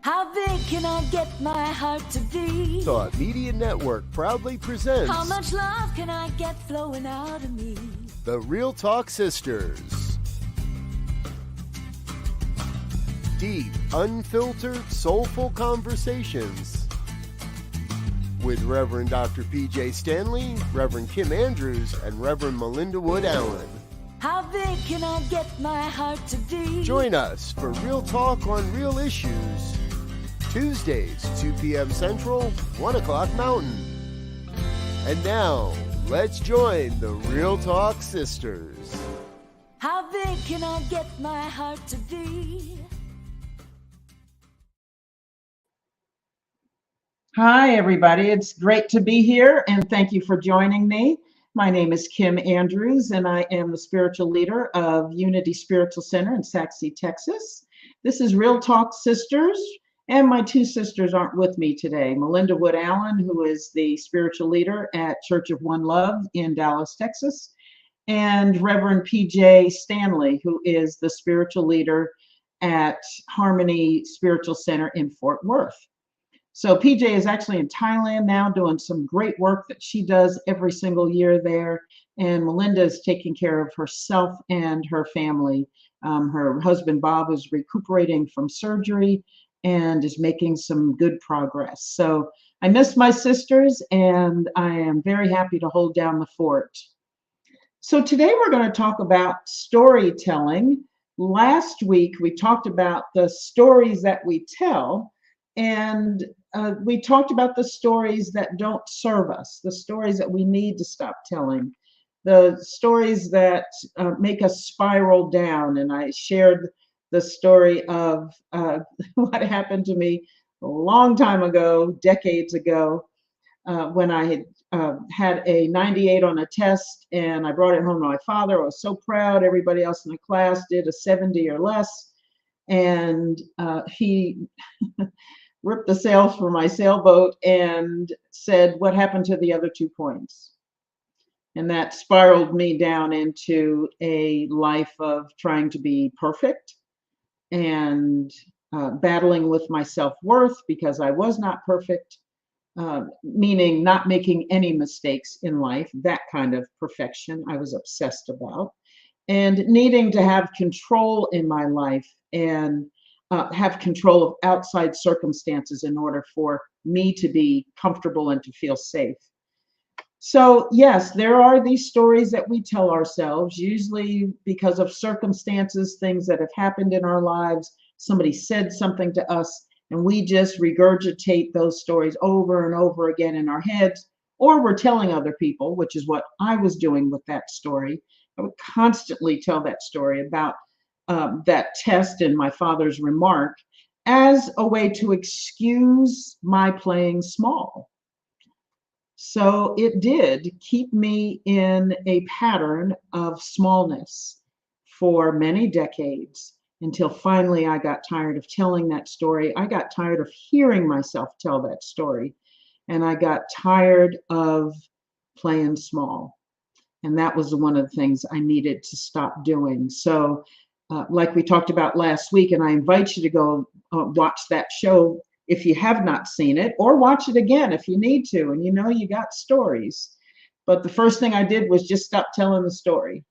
How big can I get my heart to be? Thought Media Network proudly presents How much love can I get flowing out of me? The Real Talk Sisters. Deep, unfiltered, soulful conversations with Reverend Dr. Pjae Stanley, Reverend Kim Andrews, and Reverend Melinda Wood Allen. How big can I get my heart to be? Join us for Real Talk on Real Issues. Tuesdays, 2 p.m. Central, 1 o'clock Mountain. And now, let's join the Real Talk Sisters. How big can I get my heart to be? Hi, everybody. It's great to be here, and thank you for joining me. My name is Kim Andrews, and I am the spiritual leader of Unity Spiritual Center in Sac City, Texas. This is Real Talk Sisters, and my two sisters aren't with me today. Melinda Wood Allen, who is the spiritual leader at Church of One Love in Dallas, Texas, and Reverend Pjae Stanley, who is the spiritual leader at Harmony Spiritual Center in Fort Worth. So Pjae is actually in Thailand now doing some great work that she does every single year there. And Melinda is taking care of herself and her family. Her husband, Bob, is recuperating from surgery and is making some good progress. So I miss my sisters, and I am very happy to hold down the fort. So today we're going to talk about storytelling. Last week we talked about the stories that we tell, and we talked about the stories that don't serve us, the stories that we need to stop telling, the stories that make us spiral down. And I shared the story of what happened to me a long time ago, decades ago, when I had a 98 on a test, and I brought it home to my father. I was so proud. Everybody else in the class did a 70 or less. And he ripped the sails for my sailboat and said, "What happened to the other 2 points?" And that spiraled me down into a life of trying to be perfect and battling with my self-worth because I was not perfect, meaning not making any mistakes in life, that kind of perfection I was obsessed about, and needing to have control in my life and have control of outside circumstances in order for me to be comfortable and to feel safe. So yes, there are these stories that we tell ourselves, usually because of circumstances, things that have happened in our lives. Somebody said something to us, and we just regurgitate those stories over and over again in our heads, or we're telling other people, which is what I was doing with that story. I would constantly tell that story about that test and my father's remark as a way to excuse my playing small. So it did keep me in a pattern of smallness for many decades until finally I got tired of telling that story. I got tired of hearing myself tell that story, and I got tired of playing small. And that was one of the things I needed to stop doing. So like we talked about last week, and I invite you to go watch that show if you have not seen it, or watch it again if you need to, and you know you got stories. But the first thing I did was just stop telling the story.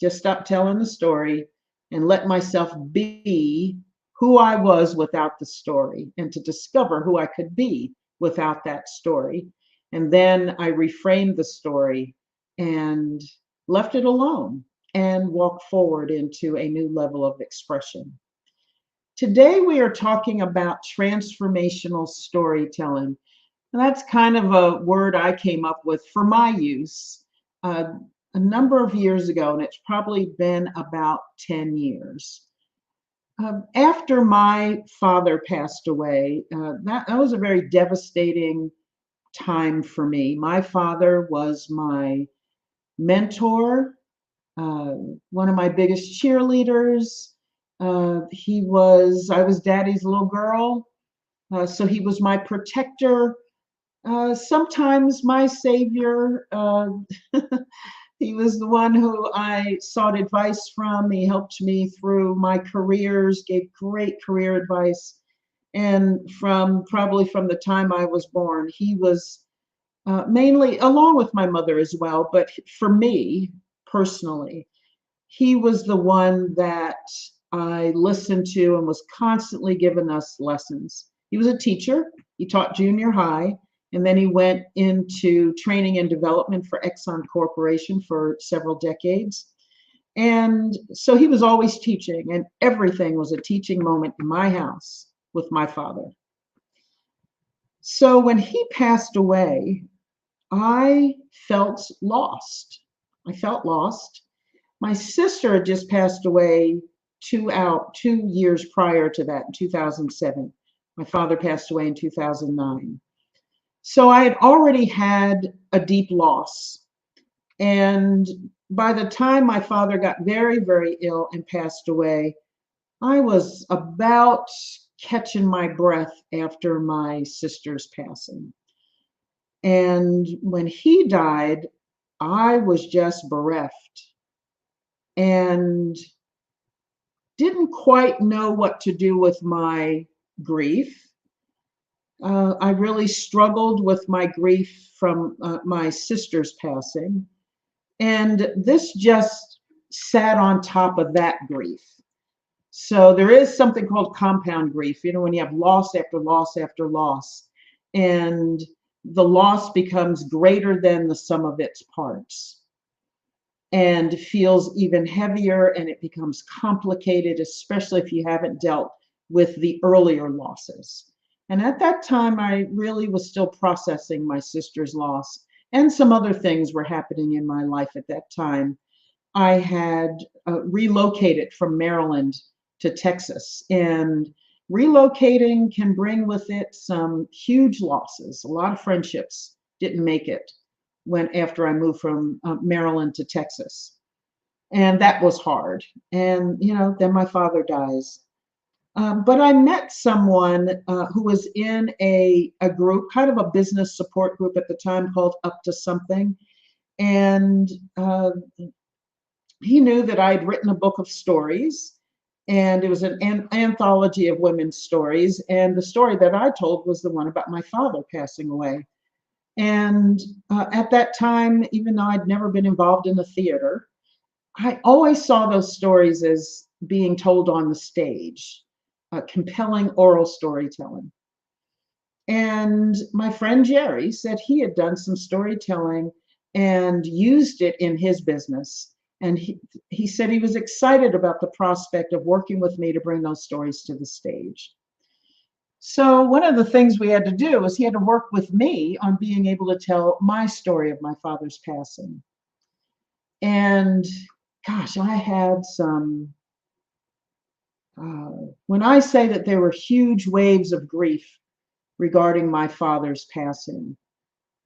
Just stop telling the story and let myself be who I was without the story, and to discover who I could be without that story. And then I reframed the story and left it alone and walked forward into a new level of expression. Today we are talking about transformational storytelling. And that's kind of a word I came up with for my use a number of years ago, and it's probably been about 10 years. After my father passed away, that was a very devastating time for me. My father was my mentor, one of my biggest cheerleaders. I was daddy's little girl. So he was my protector, sometimes my savior. He was the one who I sought advice from. He helped me through my careers, gave great career advice. And probably from the time I was born, he was mainly, along with my mother as well, but for me personally, he was the one that I listened to and was constantly giving us lessons. He was a teacher. He taught junior high, and then he went into training and development for Exxon Corporation for several decades. And so he was always teaching, and everything was a teaching moment in my house with my father. So when he passed away, I felt lost. I felt lost. My sister had just passed away 2 years prior to that, in 2007. My father passed away in 2009. So I had already had a deep loss. And by the time my father got very, very ill and passed away, I was about catching my breath after my sister's passing. And when he died, I was just bereft and didn't quite know what to do with my grief. I really struggled with my grief from my sister's passing. And this just sat on top of that grief. So there is something called compound grief, when you have loss after loss after loss, and the loss becomes greater than the sum of its parts and feels even heavier, and it becomes complicated, especially if you haven't dealt with the earlier losses. And at that time, I really was still processing my sister's loss, and some other things were happening in my life at that time. I had relocated from Maryland to Texas, and relocating can bring with it some huge losses. A lot of friendships didn't make it after I moved from Maryland to Texas, and that was hard. And then my father dies. But I met someone who was in a group, kind of a business support group at the time, called Up to Something. And he knew that I had written a book of stories, and it was an anthology of women's stories. And the story that I told was the one about my father passing away. And at that time, even though I'd never been involved in the theater, I always saw those stories as being told on the stage, compelling oral storytelling. And my friend Jerry said he had done some storytelling and used it in his business. And he said he was excited about the prospect of working with me to bring those stories to the stage. So one of the things we had to do was he had to work with me on being able to tell my story of my father's passing. And gosh, I had some, when I say that there were huge waves of grief regarding my father's passing,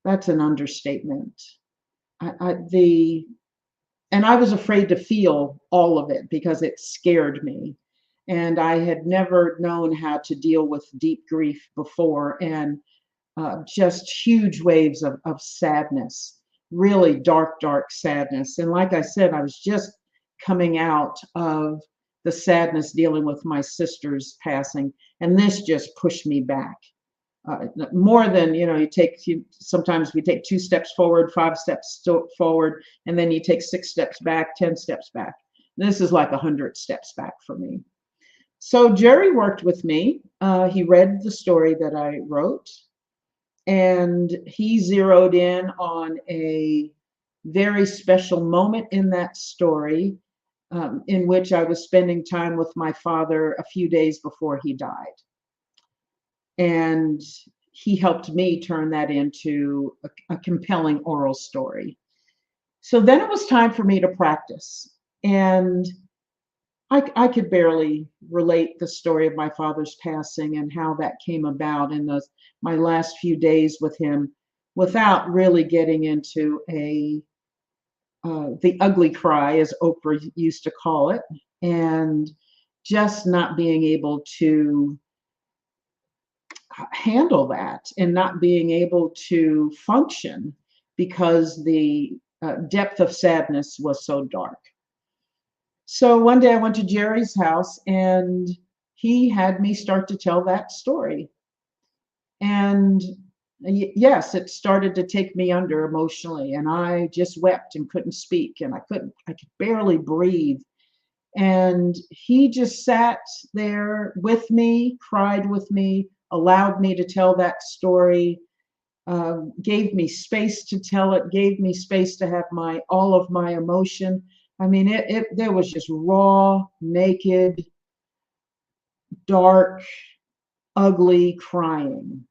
that's an understatement. And I was afraid to feel all of it because it scared me. And I had never known how to deal with deep grief before, and just huge waves of sadness, really dark, dark sadness. And like I said, I was just coming out of the sadness dealing with my sister's passing, and this just pushed me back. More than, sometimes we take 2 steps forward, 5 steps forward, and then you take 6 steps back, 10 steps back. This is like 100 steps back for me. So Jerry worked with me. He read the story that I wrote, and he zeroed in on a very special moment in that story, in which I was spending time with my father a few days before he died. And he helped me turn that into a compelling oral story. So then it was time for me to practice. And I could barely relate the story of my father's passing and how that came about in my last few days with him without really getting into the ugly cry, as Oprah used to call it, and just not being able to handle that and not being able to function because the depth of sadness was so dark. So one day I went to Jerry's house, and he had me start to tell that story. And yes, it started to take me under emotionally, and I just wept and couldn't speak, and I could barely breathe. And he just sat there with me, cried with me, allowed me to tell that story, gave me space to tell it, gave me space to have all of my emotion. I mean, there was just raw, naked, dark, ugly crying.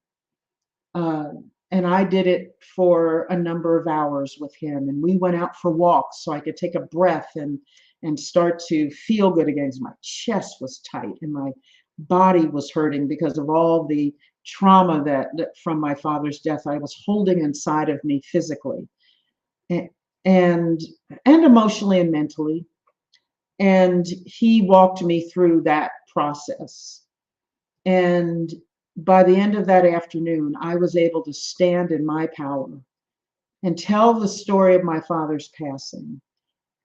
Uh, and I did it for a number of hours with him. And we went out for walks so I could take a breath and start to feel good again. My chest was tight and my body was hurting because of all the trauma that from my father's death I was holding inside of me physically and and emotionally and mentally. And he walked me through that process. And by the end of that afternoon, I was able to stand in my power and tell the story of my father's passing,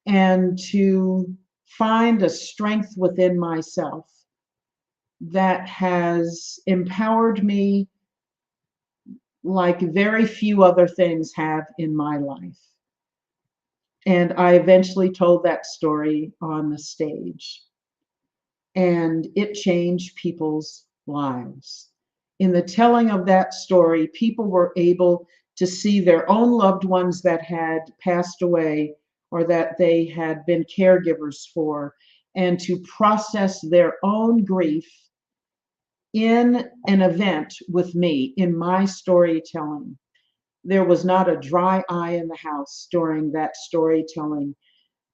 and to find a strength within myself that has empowered me like very few other things have in my life. And I eventually told that story on the stage, and it changed people's lives. In the telling of that story, people were able to see their own loved ones that had passed away or that they had been caregivers for, and to process their own grief in an event with me, in my storytelling. There was not a dry eye in the house during that storytelling,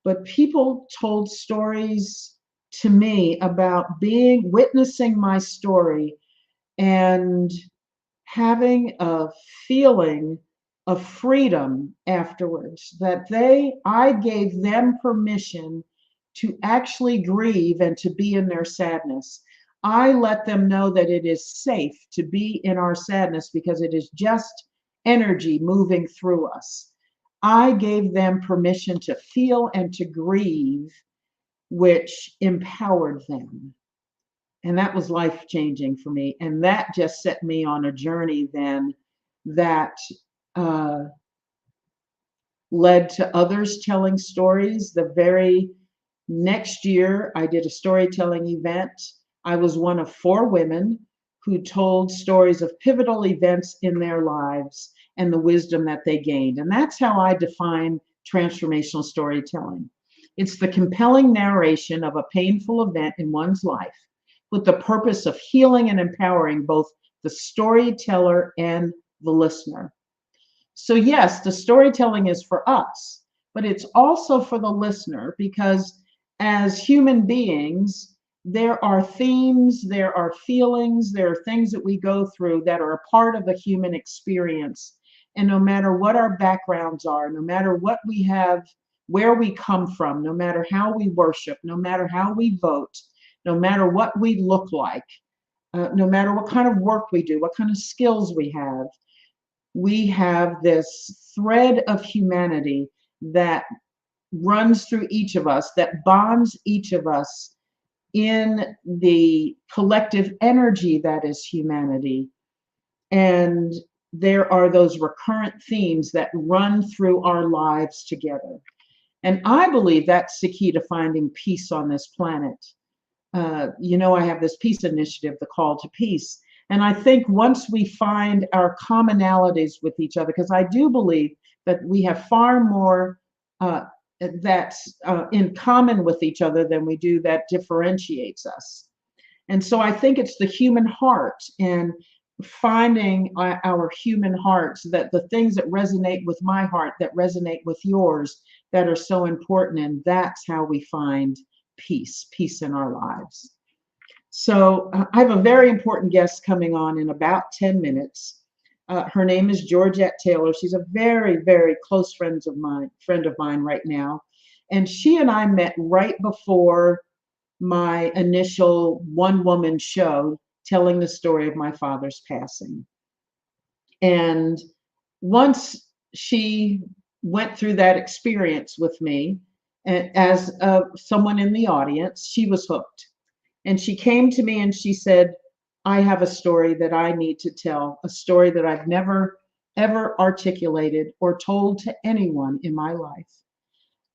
but people told stories to me about witnessing my story and having a feeling of freedom afterwards, that I gave them permission to actually grieve and to be in their sadness. I let them know that it is safe to be in our sadness because it is just energy moving through us. I gave them permission to feel and to grieve, which empowered them. And that was life changing for me. And that just set me on a journey then that uh, led to others telling stories. The very next year, I did a storytelling event. I was one of 4 women who told stories of pivotal events in their lives and the wisdom that they gained. And that's how I define transformational storytelling. It's the compelling narration of a painful event in one's life with the purpose of healing and empowering both the storyteller and the listener. So yes, the storytelling is for us, but it's also for the listener, because as human beings, there are themes, there are feelings, there are things that we go through that are a part of the human experience. And no matter what our backgrounds are, no matter what we have, where we come from, no matter how we worship, no matter how we vote, no matter what we look like, no matter what kind of work we do, what kind of skills we have this thread of humanity that runs through each of us, that bonds each of us in the collective energy that is humanity. And there are those recurrent themes that run through our lives together. And I believe that's the key to finding peace on this planet. I have this peace initiative, the Call to Peace. And I think once we find our commonalities with each other, because I do believe that we have far more that's in common with each other than we do that differentiates us. And so I think it's the human heart, and finding our human hearts, that the things that resonate with my heart, that resonate with yours, that are so important. And that's how we find peace in our lives. So I have a very important guest coming on in about 10 minutes. Her name is Georgette Taylor. She's a very, very close friend of mine right now. And she and I met right before my initial one-woman show telling the story of my father's passing. And once she went through that experience with me, as someone in the audience, she was hooked. And she came to me and she said, I have a story that I need to tell, a story that I've never, ever articulated or told to anyone in my life.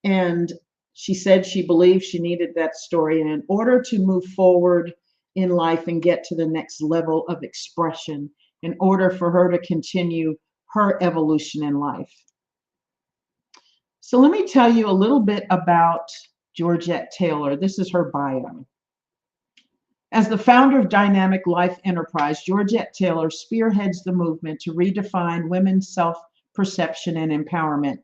And she said she believed she needed that story. And in order to move forward in life and get to the next level of expression, in order for her to continue her evolution in life. So let me tell you a little bit about Georgette Taylor. This is her bio. As the founder of Dynamic Life Enterprise, Georgette Taylor spearheads the movement to redefine women's self-perception and empowerment.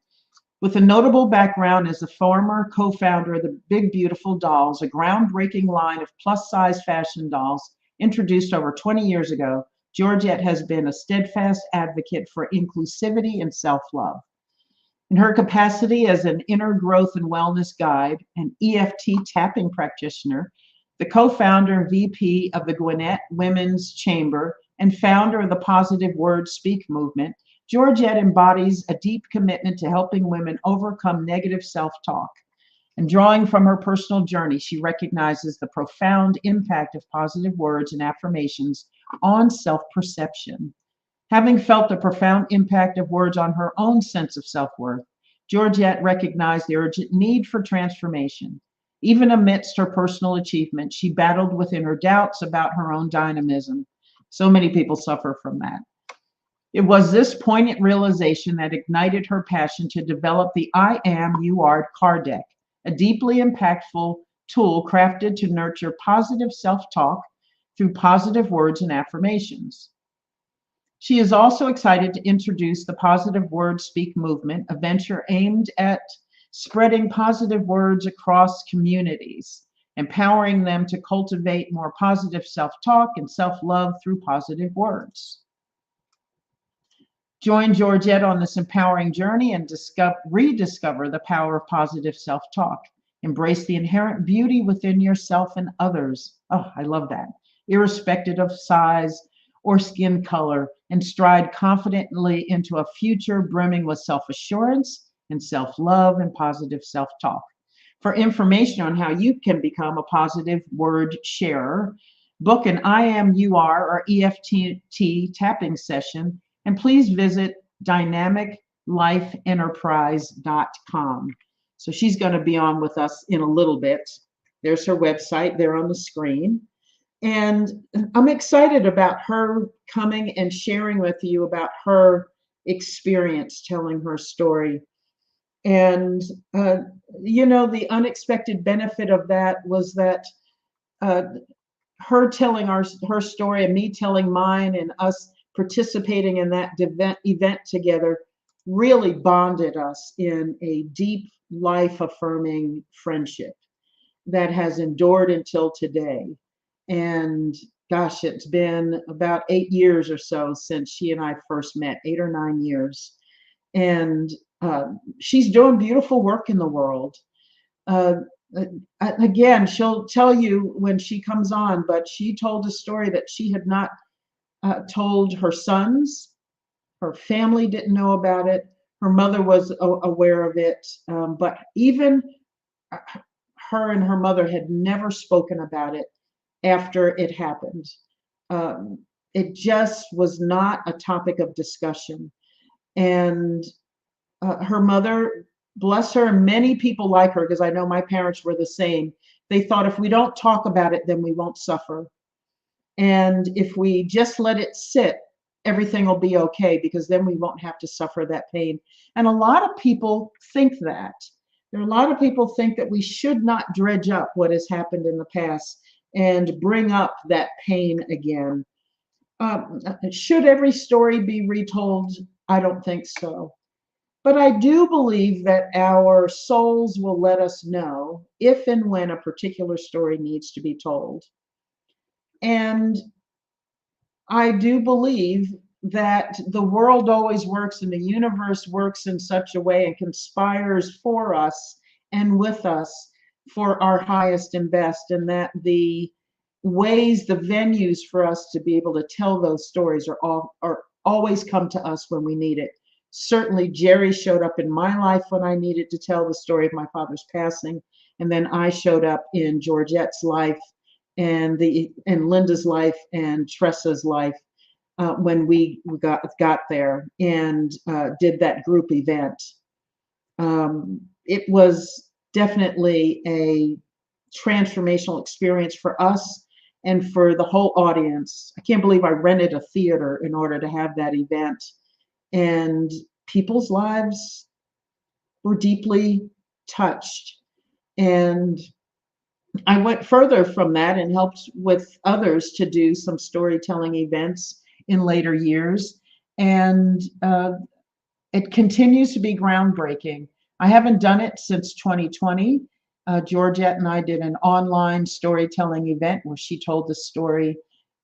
With a notable background as a former co-founder of the Big Beautiful Dolls, a groundbreaking line of plus-size fashion dolls introduced over 20 years ago, Georgette has been a steadfast advocate for inclusivity and self-love. In her capacity as an inner growth and wellness guide and EFT tapping practitioner, the co-founder and VP of the Gwinnett Women's Chamber and founder of the Positive Word Speak movement, Georgette embodies a deep commitment to helping women overcome negative self-talk. And drawing from her personal journey, she recognizes the profound impact of positive words and affirmations on self-perception. Having felt the profound impact of words on her own sense of self-worth, Georgette recognized the urgent need for transformation. Even amidst her personal achievement, she battled within her doubts about her own dynamism. So many people suffer from that. It was this poignant realization that ignited her passion to develop the I Am You Are card deck, a deeply impactful tool crafted to nurture positive self-talk through positive words and affirmations. She is also excited to introduce the Positive Word Speak movement, a venture aimed at spreading positive words across communities, empowering them to cultivate more positive self-talk and self-love through positive words. Join Georgette on this empowering journey and rediscover the power of positive self-talk. Embrace the inherent beauty within yourself and others. Oh, I love that. Irrespective of size or skin color, and stride confidently into a future brimming with self-assurance and self-love and positive self-talk. For information on how you can become a positive word sharer, book an IMUR or EFT tapping session, and please visit dynamiclifeenterprise.com. So she's going to be on with us in a little bit. There's her website there on the screen. And I'm excited about her coming and sharing with you about her experience, telling her story. And, the unexpected benefit of that was that her telling her story and me telling mine and us participating in that event together really bonded us in a deep, life-affirming friendship that has endured until today. And gosh, it's been about 8 years or so since she and I first met, 8 or 9 years. And she's doing beautiful work in the world. Again, she'll tell you when she comes on, but she told a story that she had not told her sons. Her family didn't know about it. Her mother was aware of it, but even her and her mother had never spoken about it after it happened. It just was not a topic of discussion. And her mother, bless her, and many people like her, because I know my parents were the same, they thought if we don't talk about it, then we won't suffer. And if we just let it sit, everything will be okay, because then we won't have to suffer that pain. And a lot of people think that. There are a lot of people think that we should not dredge up what has happened in the past and bring up that pain again. Should every story be retold? I don't think so. But I do believe that our souls will let us know if and when a particular story needs to be told. And I do believe that the world always works and the universe works in such a way and conspires for us and with us for our highest and best, and that the ways, the venues for us to be able to tell those stories are always come to us when we need it. Certainly Jerry showed up in my life when I needed to tell the story of my father's passing, and then I showed up in Georgette's life and Linda's life and Tressa's life when we got there and did that group event. It was definitely a transformational experience for us and for the whole audience. I can't believe I rented a theater in order to have that event, and people's lives were deeply touched. And I went further from that and helped with others to do some storytelling events in later years. And it continues to be groundbreaking. I haven't done it since 2020. Georgette and I did an online storytelling event where she told the story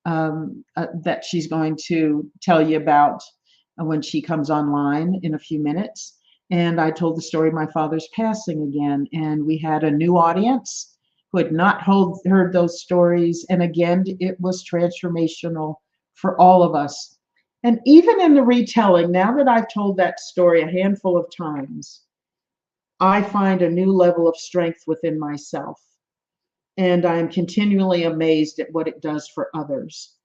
that she's going to tell you about when she comes online in a few minutes. And I told the story of my father's passing again. And we had a new audience who had not heard those stories. And again, it was transformational for all of us. And even in the retelling, now that I've told that story a handful of times, I find a new level of strength within myself. And I'm continually amazed at what it does for others,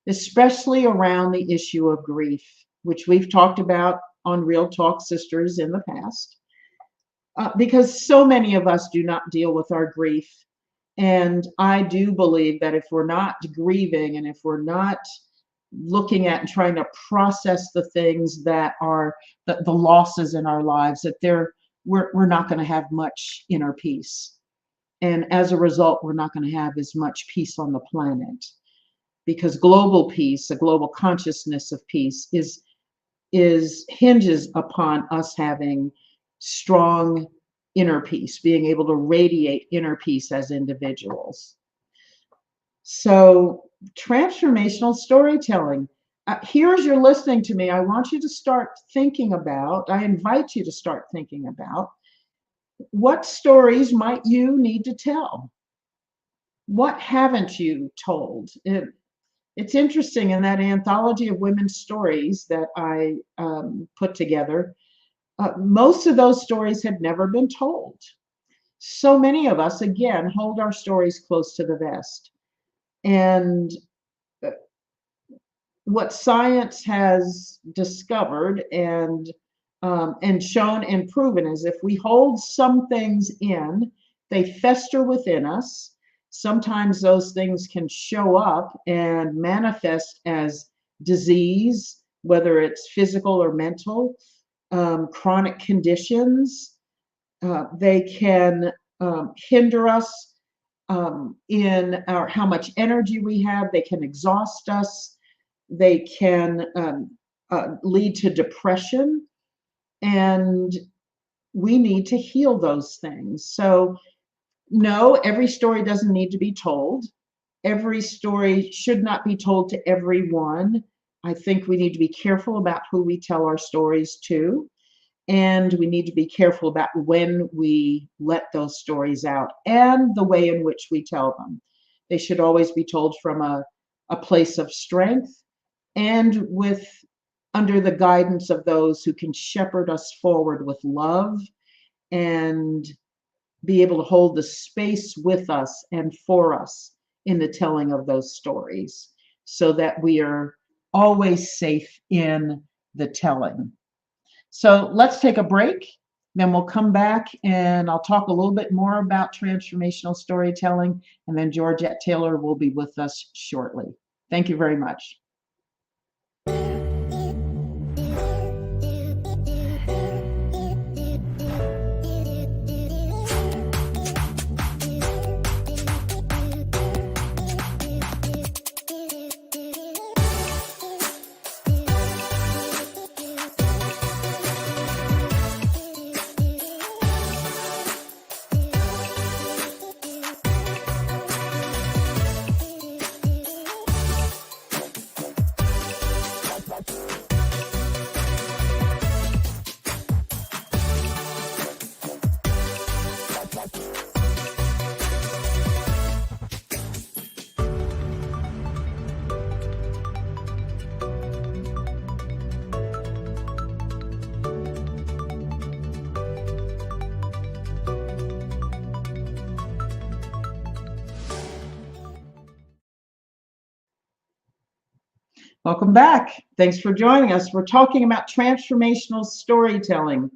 especially around the issue of grief, which we've talked about on Real Talk Sisters in the past, because so many of us do not deal with our grief. And I do believe that if we're not grieving and if we're not looking at and trying to process the things that are the losses in our lives, that we're not going to have much inner peace. And as a result, we're not going to have as much peace on the planet, because global peace, a global consciousness of peace hinges upon us having strong inner peace, being able to radiate inner peace as individuals. So transformational storytelling. Here as you're listening to me, I want you to start thinking about, I invite you to start thinking about, what stories might you need to tell? What haven't you told? It's interesting, in that anthology of women's stories that I put together, most of those stories had never been told. So many of us, again, hold our stories close to the vest. And what science has discovered and shown and proven is if we hold some things in, they fester within us. Sometimes those things can show up and manifest as disease, whether it's physical or mental, chronic conditions. They can hinder us in how much energy we have. They can exhaust us. They can lead to depression. And we need to heal those things. So no, every story doesn't need to be told. Every story should not be told to everyone. I think we need to be careful about who we tell our stories to. And we need to be careful about when we let those stories out and the way in which we tell them. They should always be told from a place of strength and under the guidance of those who can shepherd us forward with love and be able to hold the space with us and for us in the telling of those stories, so that we are always safe in the telling. So let's take a break, then we'll come back and I'll talk a little bit more about transformational storytelling, and then Georgette Taylor will be with us shortly. Thank you very much. Welcome back. Thanks for joining us. We're talking about transformational storytelling,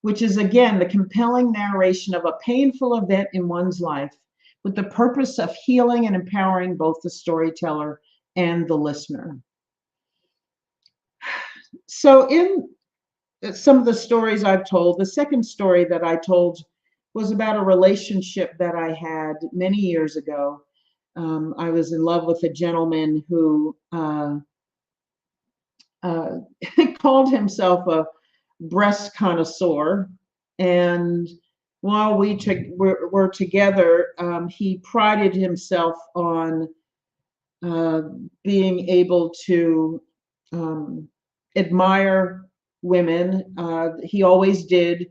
which is, again, the compelling narration of a painful event in one's life with the purpose of healing and empowering both the storyteller and the listener. So, in some of the stories I've told, the second story that I told was about a relationship that I had many years ago. I was in love with a gentleman who called himself a breast connoisseur. And while were together, he prided himself on uh, being able to admire women. He always did,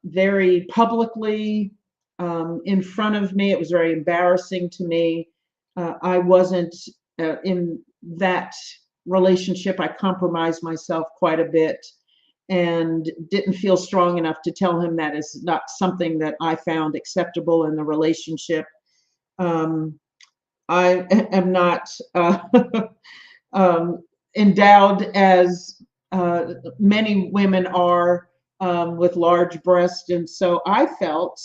very publicly, in front of me. It was very embarrassing to me. I wasn't in that relationship. I compromised myself quite a bit and didn't feel strong enough to tell him that is not something that I found acceptable in the relationship. I am not endowed as many women are, with large breasts. And so I felt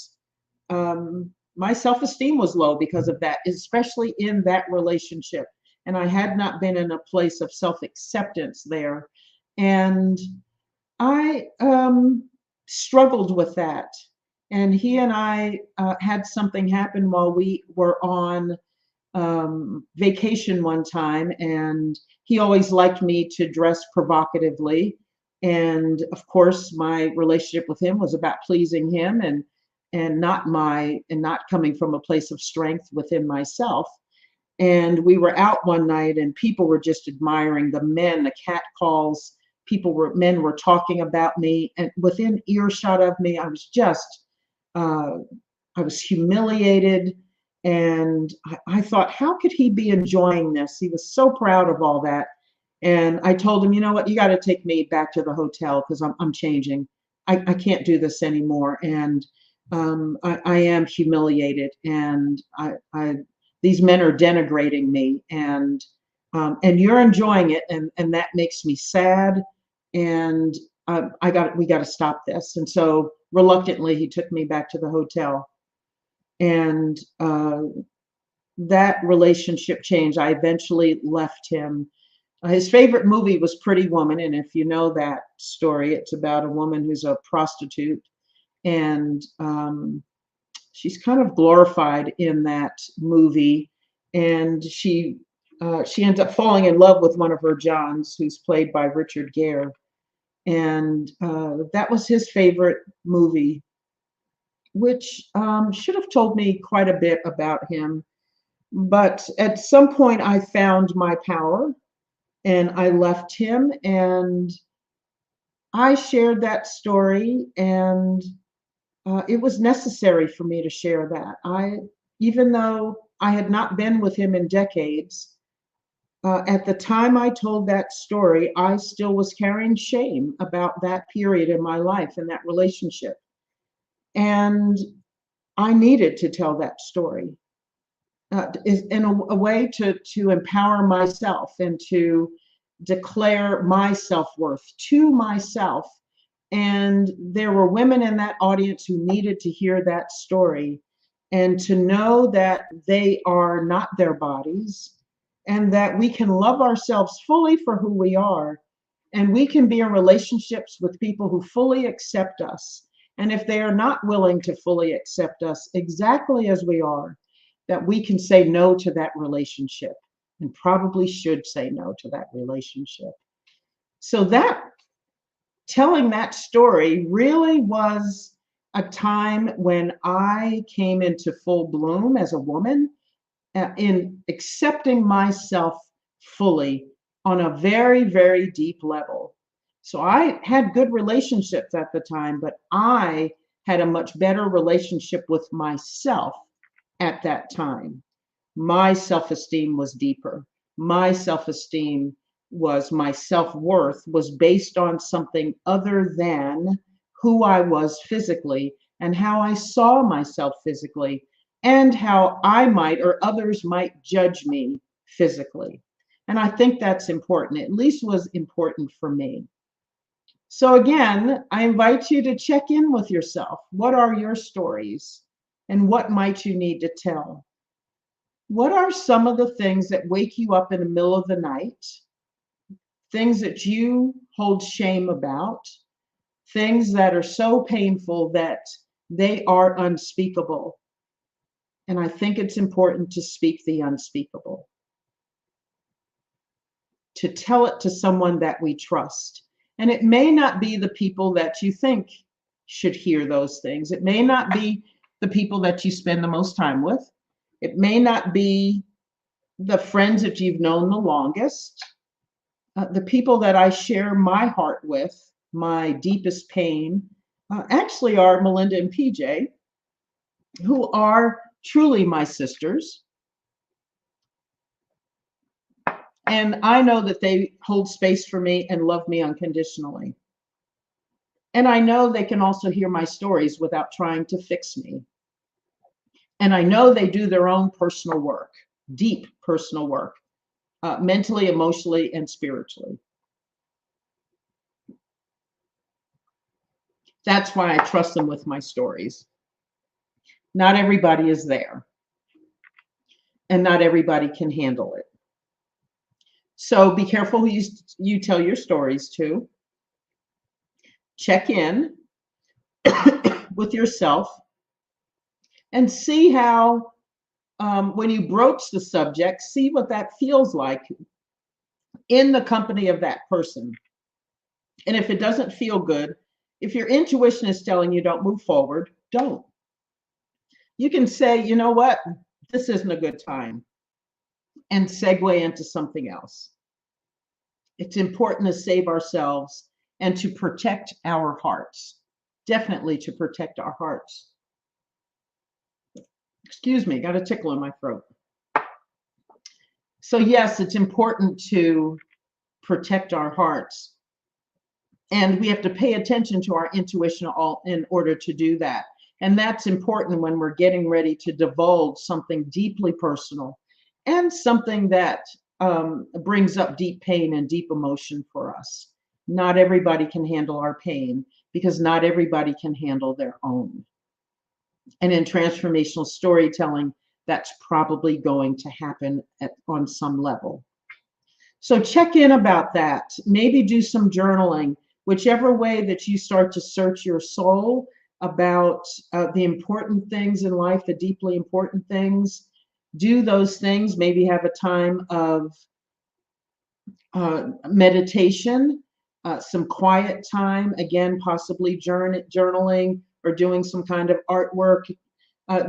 my self-esteem was low because of that, especially in that relationship. And I had not been in a place of self-acceptance there. And I struggled with that. And he and I had something happen while we were on vacation one time, and he always liked me to dress provocatively. And of course, my relationship with him was about pleasing him, and not coming from a place of strength within myself. And we were out one night, and people were just admiring the men, the cat calls. Men were talking about me, and within earshot of me, uh, I was humiliated. And I thought, how could he be enjoying this? He was so proud of all that. And I told him, you know what, you got to take me back to the hotel because I'm changing. I can't do this anymore. And I am humiliated. And these men are denigrating me. And you're enjoying it. And that makes me sad. And we got to stop this. And so reluctantly, he took me back to the hotel. And that relationship changed. I eventually left him. His favorite movie was Pretty Woman. And if you know that story, it's about a woman who's a prostitute. And she's kind of glorified in that movie. And she ends up falling in love with one of her Johns, who's played by Richard Gere. And that was his favorite movie, which should have told me quite a bit about him. But at some point, I found my power and I left him, and I shared that story. And it was necessary for me to share that. Even though I had not been with him in decades, at the time I told that story, I still was carrying shame about that period in my life and that relationship. And I needed to tell that story, is in a way to empower myself and to declare my self-worth to myself. And there were women in that audience who needed to hear that story and to know that they are not their bodies, and that we can love ourselves fully for who we are, and we can be in relationships with people who fully accept us. And if they are not willing to fully accept us exactly as we are, that we can say no to that relationship, and probably should say no to that relationship. So that telling that story really was a time when I came into full bloom as a woman, in accepting myself fully on a very, very deep level. So I had good relationships at the time, but I had a much better relationship with myself at that time. My self-esteem was deeper. My self-esteem was, my self-worth was based on something other than who I was physically and how I saw myself physically and how I might or others might judge me physically. And I think that's important, at least was important for me. So again, I invite you to check in with yourself. What are your stories? And what might you need to tell? What are some of the things that wake you up in the middle of the night? Things that you hold shame about? Things that are so painful that they are unspeakable. And I think it's important to speak the unspeakable, to tell it to someone that we trust. And it may not be the people that you think should hear those things. It may not be the people that you spend the most time with. It may not be the friends that you've known the longest. The people that I share my heart with, my deepest pain, actually are Melinda and Pjae, who are truly my sisters. And I know that they hold space for me and love me unconditionally. And I know they can also hear my stories without trying to fix me. And I know they do their own personal work, deep personal work, mentally, emotionally, and spiritually. That's why I trust them with my stories. Not everybody is there, and not everybody can handle it. So be careful who you tell your stories to. Check in with yourself and see how, when you broach the subject, see what that feels like in the company of that person. And if it doesn't feel good, if your intuition is telling you don't move forward, don't. You can say, you know what, this isn't a good time, and segue into something else. It's important to save ourselves and to protect our hearts. Definitely to protect our hearts. Excuse me, got a tickle in my throat. So yes, it's important to protect our hearts. And we have to pay attention to our intuition in order to do that. And that's important when we're getting ready to divulge something deeply personal and something that brings up deep pain and deep emotion for us. Not everybody can handle our pain because not everybody can handle their own. And in transformational storytelling, that's probably going to happen on some level. So check in about that. Maybe do some journaling, whichever way that you start to search your soul about the important things in life, the deeply important things. Do those things. Maybe have a time of meditation, some quiet time, again, possibly journaling or doing some kind of artwork,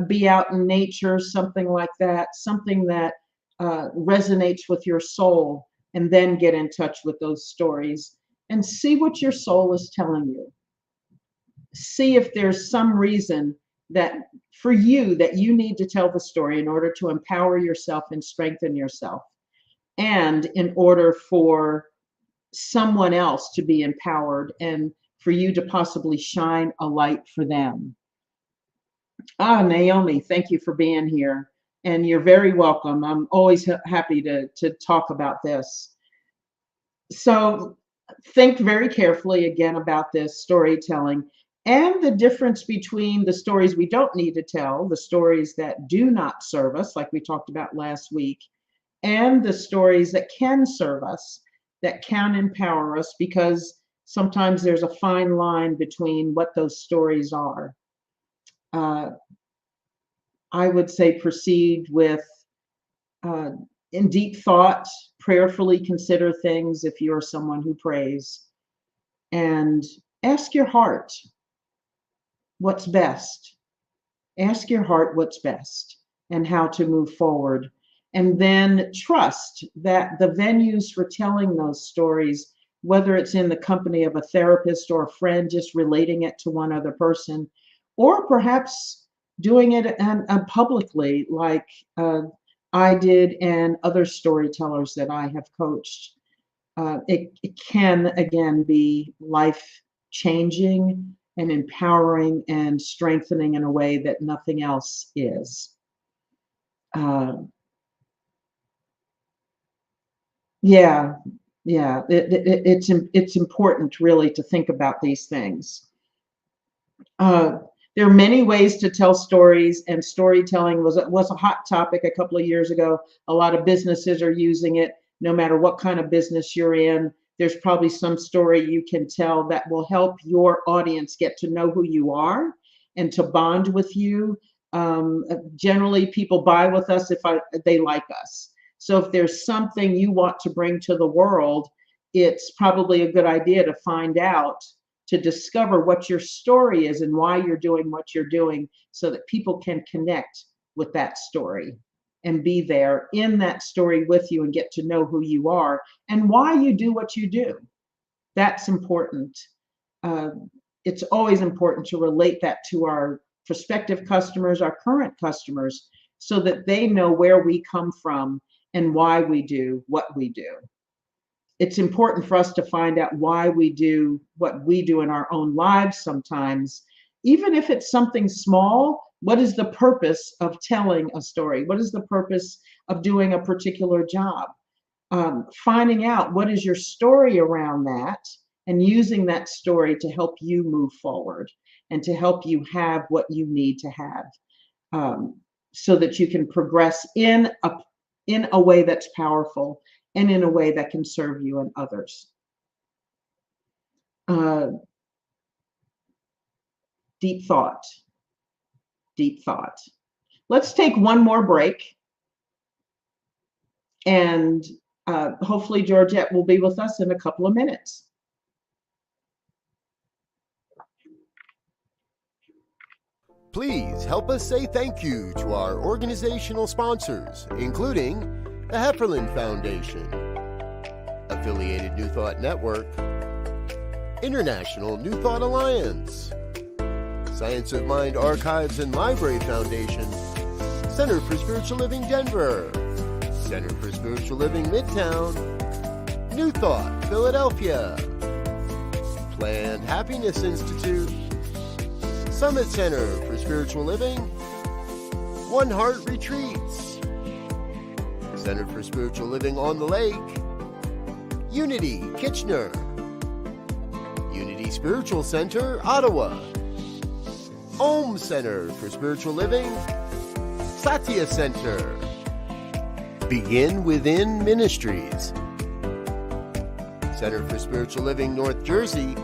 be out in nature, something like that, something that resonates with your soul, and then get in touch with those stories and see what your soul is telling you. See if there's some reason that for you that you need to tell the story in order to empower yourself and strengthen yourself, and in order for someone else to be empowered and for you to possibly shine a light for them. Naomi, thank you for being here. And you're very welcome. I'm always happy to talk about this. So think very carefully again about this storytelling and the difference between the stories we don't need to tell, the stories that do not serve us, like we talked about last week, and the stories that can serve us, that can empower us, because sometimes there's a fine line between what those stories are. I would say proceed with in deep thought, prayerfully consider things if you're someone who prays, and ask your heart what's best. Ask your heart what's best and how to move forward. And then trust that the venues for telling those stories, whether it's in the company of a therapist or a friend, just relating it to one other person, or perhaps doing it publicly like I did and other storytellers that I have coached. It can, again, be life-changing and empowering and strengthening in a way that nothing else is. Yeah, yeah. It's important really to think about these things. Uh, there are many ways to tell stories, and storytelling was a hot topic a couple of years ago. A lot of businesses are using it. No matter what kind of business you're in, there's probably some story you can tell that will help your audience get to know who you are and to bond with you. Generally, people buy with us if they like us. So if there's something you want to bring to the world, it's probably a good idea to find out, to discover what your story is and why you're doing what you're doing, so that people can connect with that story and be there in that story with you and get to know who you are and why you do what you do. That's important. Uh, it's always important to relate that to our prospective customers, our current customers, so that they know where we come from and why we do what we do. It's important for us to find out why we do what we do in our own lives sometimes, even if it's something small. What is the purpose of telling a story? What is the purpose of doing a particular job? Finding out what is your story around that and using that story to help you move forward and to help you have what you need to have, so that you can progress in a way that's powerful and in a way that can serve you and others. Uh, deep thought, deep thought. Let's take one more break, and hopefully Georgette will be with us in a couple of minutes. Please help us say thank you to our organizational sponsors, including the Hefferland Foundation, Affiliated New Thought Network, International New Thought Alliance, Science of Mind Archives and Library Foundation, Center for Spiritual Living Denver, Center for Spiritual Living Midtown, New Thought Philadelphia, Planned Happiness Institute, Summit Center for Spiritual Living, One Heart Retreats, Center for Spiritual Living on the Lake, Unity Kitchener, Unity Spiritual Center Ottawa, Om Center for Spiritual Living, Satya Center, Begin Within Ministries, Center for Spiritual Living North Jersey,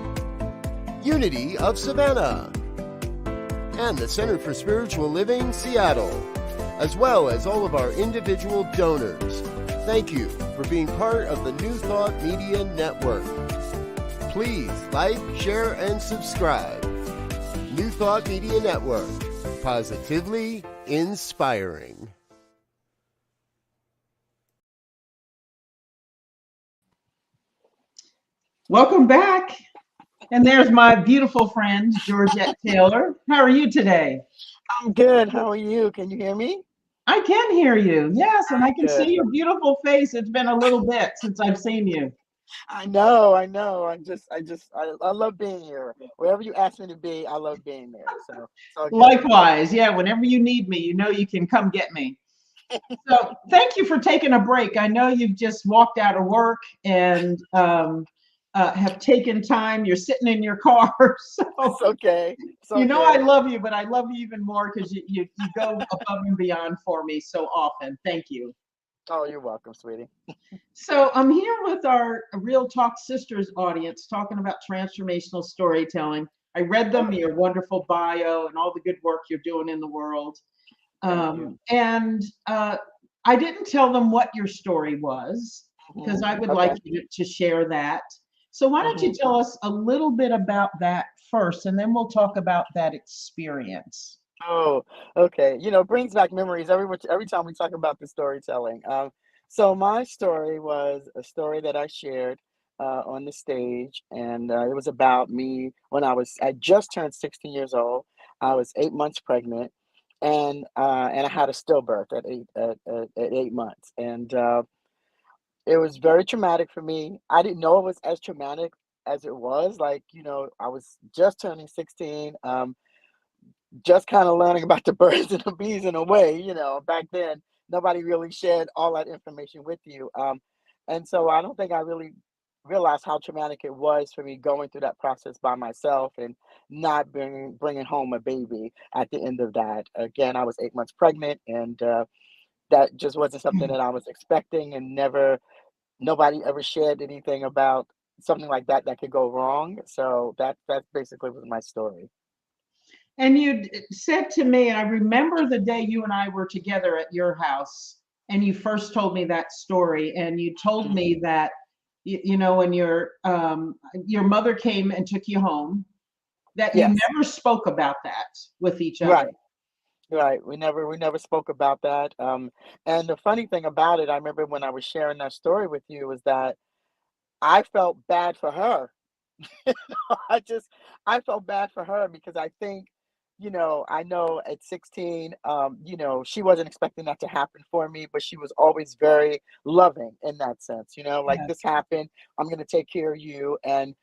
Unity of Savannah, and the Center for Spiritual Living Seattle, as well as all of our individual donors. Thank you for being part of the New Thought Media Network. Please like, share, and subscribe. New Thought Media Network, positively inspiring. Welcome back. And there's my beautiful friend, Georgette Taylor. How are you today? I'm good. How are you? Can you hear me? I can hear you. Yes, and I can Good. see your beautiful face. It's been a little bit since I've seen you. I know. I love being here. Wherever you ask me to be, I love being there. So it's all good. Likewise. Yeah, whenever you need me, you know you can come get me. So thank you for taking a break. I know you've just walked out of work and have taken time. You're sitting in your car. So It's okay. It's you know okay. I love you, but I love you even more because you go above and beyond for me so often. Thank you. Oh, you're welcome, sweetie. So I'm here with our Real Talk Sisters audience talking about transformational storytelling. I read them, your wonderful bio and all the good work you're doing in the world. And I didn't tell them what your story was because I would like you to share that. So why don't you tell us a little bit about that first, and then we'll talk about that experience. Oh, okay. You know, brings back memories every time we talk about the storytelling. So my story was a story that I shared on the stage, and it was about me when I just turned 16 years old. I was 8 months pregnant, and I had a stillbirth at 8 months, and it was very traumatic for me. I didn't know it was as traumatic as it was. Like, you know, I was just turning 16. Just kind of learning about the birds and the bees in a way, you know, back then, nobody really shared all that information with you. And so I don't think I really realized how traumatic it was for me going through that process by myself and not bringing home a baby at the end of that. Again, I was 8 months pregnant, and that just wasn't something that I was expecting, and nobody ever shared anything about something like that that could go wrong. So that basically was my story. And you said to me, and I remember the day you and I were together at your house, and you first told me that story, and you told Mhm. me that you know when your mother came and took you home, that you Yes, never spoke about that with each other. right. Right. We never spoke about that. And the funny thing about it, I remember when I was sharing that story with you, was that I felt bad for her. I felt bad for her because I think, I know at 16, she wasn't expecting that to happen for me, but she was always very loving in that sense, like Yes. this happened, I'm gonna take care of you. And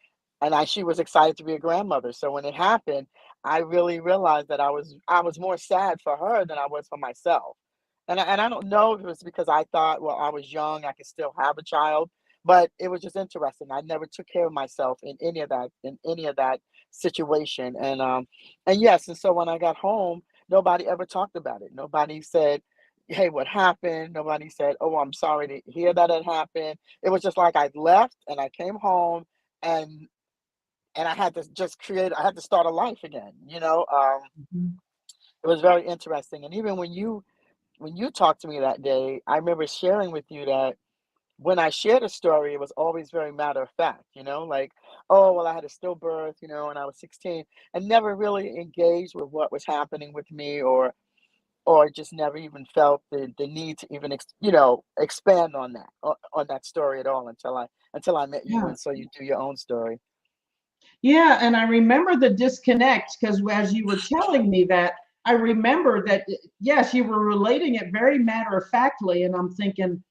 she was excited to be a grandmother. So when it happened, I really realized that I was more sad for her than I was for myself. And I don't know if it was because I thought, well, I was young, I could still have a child, but it was just interesting. I never took care of myself in any of that situation. And yes, and so when I got home, nobody ever talked about it. Nobody said, "Hey, what happened?" Nobody said, "Oh, I'm sorry to hear that had happened." It was just like I left and I came home, and I had to just I had to start a life again. Mhm. It was very interesting. And even when you talked to me that day, I remember sharing with you that when I shared a story, it was always very matter of fact, like, oh, well, I had a stillbirth, when I was 16, and never really engaged with what was happening with me, or just never even felt the need to even expand on that story at all until I met you, Yeah. and so you do your own story. Yeah, and I remember the disconnect because as you were telling me that, I remember that yes, you were relating it very matter of factly, and I'm thinking,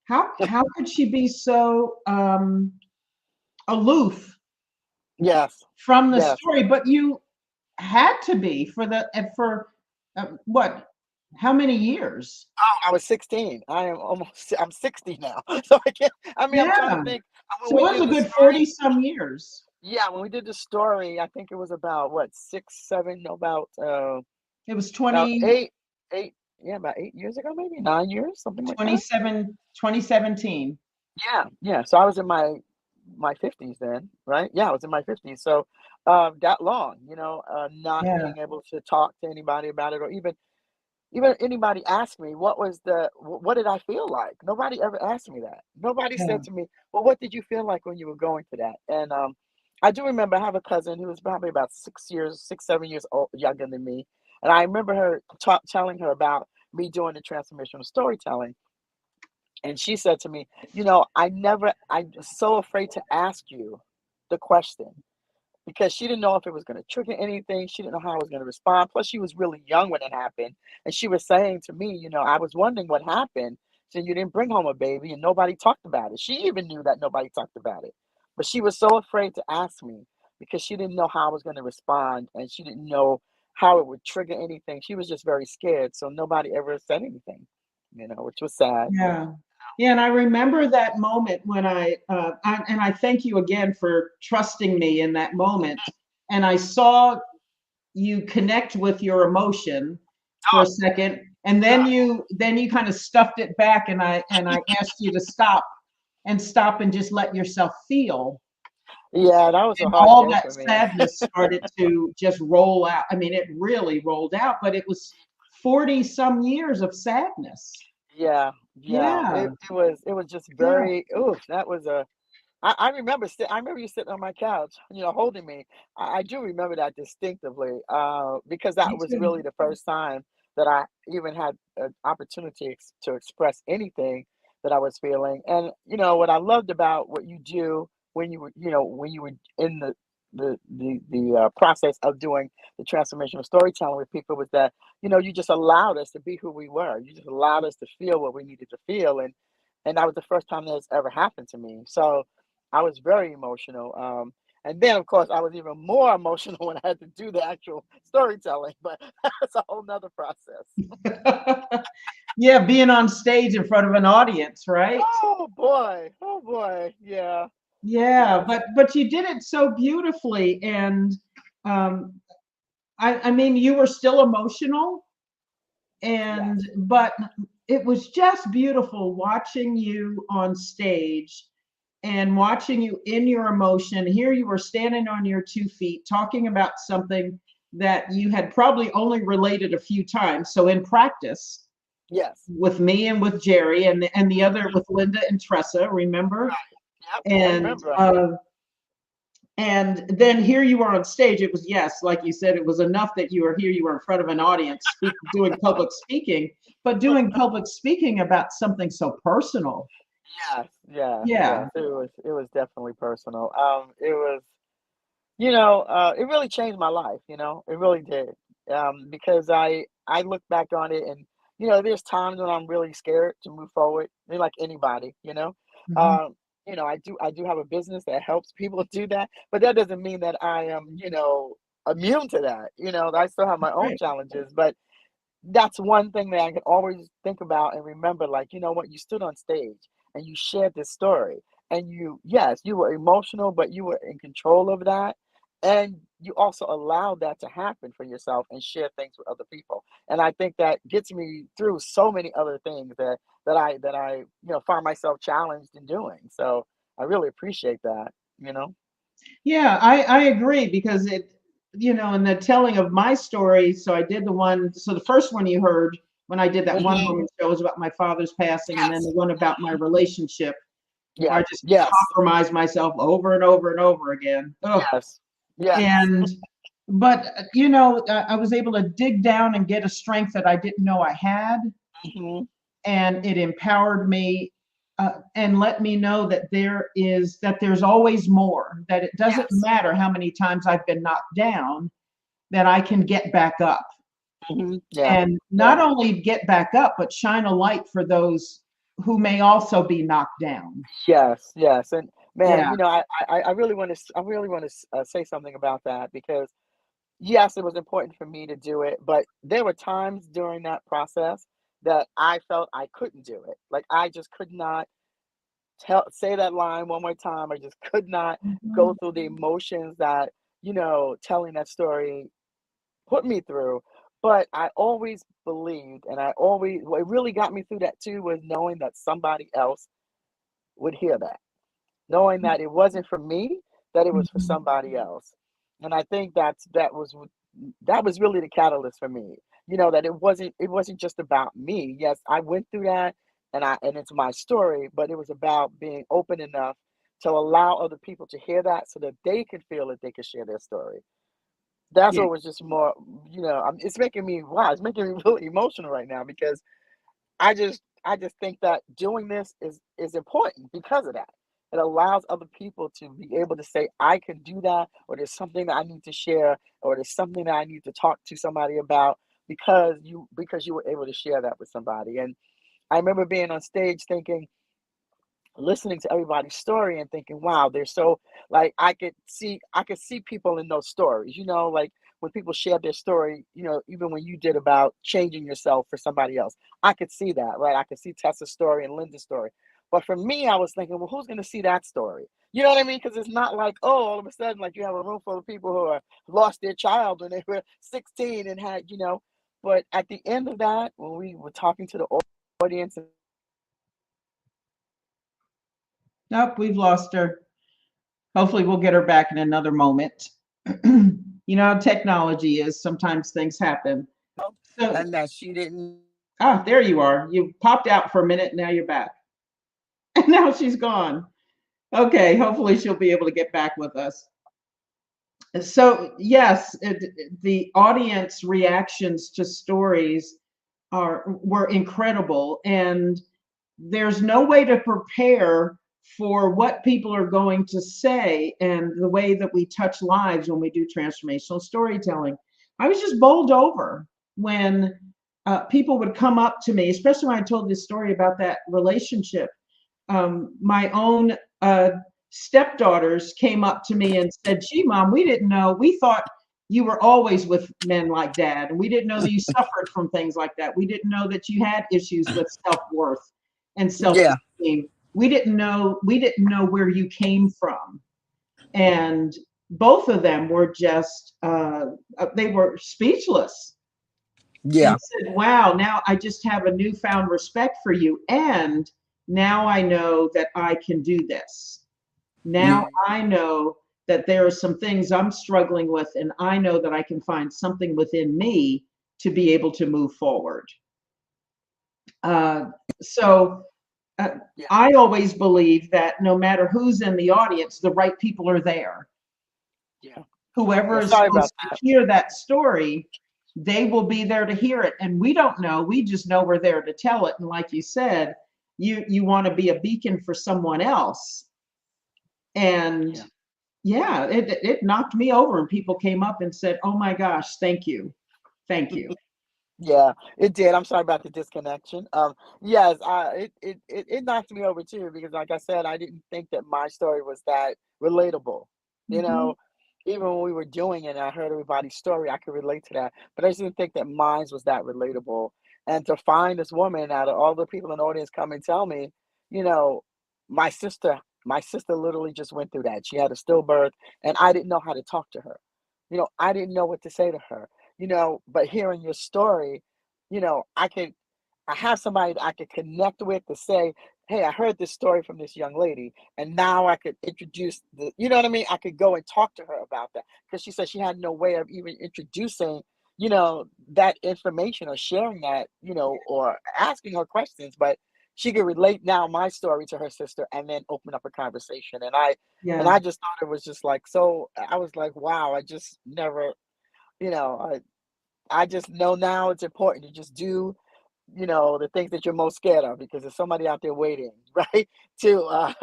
how could she be so aloof Yes, from the yes. story? But you had to be for for what? How many years? Oh, I was 16. I'm 60 now. So I can't, I mean, I'm trying to Yeah, think. When so we it was did a the good story, 40 some years. yeah, when we did the story, I think it was about what, 6, 7, no, It was about 20 8, yeah, about 8 years ago, maybe 9 years, something like that. 27 2017. Yeah, yeah. So I was in my 50s then, right? Yeah, I was in my 50s. So that long, not Yeah, being able to talk to anybody about it, or even anybody ask me what did I feel like? Nobody ever asked me that. Nobody yeah. said to me, well, what did you feel like when you were going through that? And I do remember I have a cousin who was probably about 6 years, 6, 7 years younger than me. And I remember her telling her about me doing the transformational storytelling. And she said to me, I was so afraid to ask you the question, because she didn't know if it was going to trigger anything. She didn't know how I was going to respond. Plus, she was really young when it happened. And she was saying to me, I was wondering what happened. So you didn't bring home a baby and nobody talked about it. She even knew that nobody talked about it. But she was so afraid to ask me because she didn't know how I was going to respond, and she didn't know how it would trigger anything. She was just very scared. So nobody ever said anything, which was sad. Yeah. Yeah, and I remember that moment when and I thank you again for trusting me in that moment. And I saw you connect with your emotion for a second, and then you kind of stuffed it back, and I asked you to stop and just let yourself feel. Yeah, that was a And hard all day that for me. sadness started to just roll out. I mean, it really rolled out, but it was 40 some years of sadness. Yeah, yeah. Yeah. It was just Yeah. very, oof, that was a I remember you sitting on my couch, holding me. I do remember that distinctly, because that Me was too. really the first time that I even had an opportunity to express anything that I was feeling. And what I loved about what you do when you were in the process of doing the transformational storytelling with people, was that you just allowed us to be who we were. You just allowed us to feel what we needed to feel, and that was the first time that's ever happened to me. So I was very emotional. And then, of course, I was even more emotional when I had to do the actual storytelling, but that's a whole nother process. Yeah, being on stage in front of an audience, right? Oh boy, yeah, Yeah, yes, but you did it so beautifully, and um, I mean, you were still emotional, and yes, but it was just beautiful watching you on stage and watching you in your emotion. Here you were standing on your 2 feet talking about something that you had probably only related a few times. So in practice yes. with me and with Jerry and the other Mhm. with Linda and Tressa, remember? Right. Yep, I And remember. and then here you are on stage. It was, yes, like you said, it was enough that you were here, you were in front of an audience doing public speaking, but doing public speaking about something so personal. Yes, yes, Yeah. yes. It was definitely personal. It was, it really changed my life, it really did. Because I look back on it and, there's times when I'm really scared to move forward, like anybody. Mhm. Um, I do have a business that helps people do that, but that doesn't mean that I am, immune to that. I still have my own Right. challenges, but that's one thing that I can always think about and remember, like, you know what, you stood on stage and you shared this story. And yes, you were emotional, but you were in control of that. And you also allowed that to happen for yourself and share things with other people. And I think that gets me through so many other things that I find myself challenged in doing. So I really appreciate that. Yeah, I agree because in the telling of my story, so I did the first one you heard when I did that one Hmm. woman show was about my father's passing, and then the Yes. one about my relationship where Yeah. I just Yes. compromised myself over and over and over again. Ugh. Yes. Yes. And but I was able to dig down and get a strength that I didn't know I had, Hmm. and it empowered me and let me know that there's always more, that it doesn't Yes. matter how many times I've been knocked down, that I can get back up, Yeah. and Yeah. not only get back up but shine a light for those who may also be knocked down. Yes. Yes. And man, Yeah. I really want to say something about that because yes, it was important for me to do it, but there were times during that process that I felt I couldn't do it. Like I just could not say that line one more time. I just could not go Mhm. through the emotions that telling that story put me through. But I always believed, and what really got me through that too was knowing that somebody else would hear that, knowing that it wasn't for me, that it was for Mhm. somebody else. And I think that was really the catalyst for me. That it wasn't just about me. Yes, I went through that and it's my story, but it was about being open enough to allow other people to hear that so that they could feel that they could share their story. That's Yeah. what was just more, it's making me wow, it's making me really emotional right now because I just think that doing this is important because of that. It allows other people to be able to say, I can do that, or there's something that I need to share, or there's something that I need to talk to somebody about because you were able to share that with somebody. And I remember being on stage thinking, listening to everybody's story and thinking, wow, they're so like I could see people in those stories, like when people share their story, even when you did about changing yourself for somebody else, I could see that, right? I could see Tessa's story and Linda's story. But for me, I was thinking, well, who's gonna see that story? You know what I mean? Because it's not like, oh, all of a sudden, like you have a room full of people who are lost their child when they were 16 and had. But at the end of that, when we were talking to the audience. Nope, we've lost her. Hopefully we'll get her back in another moment. You know how technology is, sometimes things happen. So, And that she didn't. there you are. You popped out for a minute, now you're back. And now she's gone. Okay, hopefully she'll be able to get back with us. So, yes, the audience reactions to stories were incredible, and there's no way to prepare for what people are going to say and the way that we touch lives when we do transformational storytelling. I was just bowled over when people would come up to me, especially when I told this story about that relationship. My own stepdaughters came up to me and said, "Gee, Mom, we didn't know. We thought you were always with men like Dad, and we didn't know that you suffered from things like that. We didn't know that you had issues with self-worth and Yeah. self-esteem. We didn't know where you came from." And both of them were just they were speechless and Yeah. said, "Wow, now I just have a newfound respect for you, and now I know that I can do this. Now Yeah. I know that there are some things I'm struggling with, and I know that I can find something within me to be able to move forward." Uh, so uh, Yeah. I always believe that no matter who's in the audience, the right people are there. Yeah. Whoever Yeah. is Sorry about supposed to that. hear that story, they will be there to hear it. And we don't know. We just know we're there to tell it. And like you said, you want to be a beacon for someone else. And Yeah. yeah, it knocked me over, and people came up and said, "Oh my gosh, thank you. Thank you." Yeah, it did. I'm sorry about the disconnection. Yes, it knocked me over too because, like I said, I didn't think that my story was that relatable. You Mhm. know, even when we were doing it, and I heard everybody's story, I could relate to that. But I just didn't think that mine was that relatable. And to find this woman out of all the people in the audience come and tell me, you know, my sister literally just went through that. She had a stillbirth, and I didn't know how to talk to her. I didn't know what to say to her. But hearing your story, I have somebody that I could connect with to say, hey, I heard this story from this young lady, and now I could introduce you know what I mean? I could go and talk to her about that because she said she had no way of even introducing, that information or sharing that, or asking her questions, but she could relate now my story to her sister and then open up a conversation. And Yeah. I just thought it was just like, so I was like, wow, I just never, you know, I just know now it's important to just do, the things that you're most scared of because there's somebody out there waiting, right? To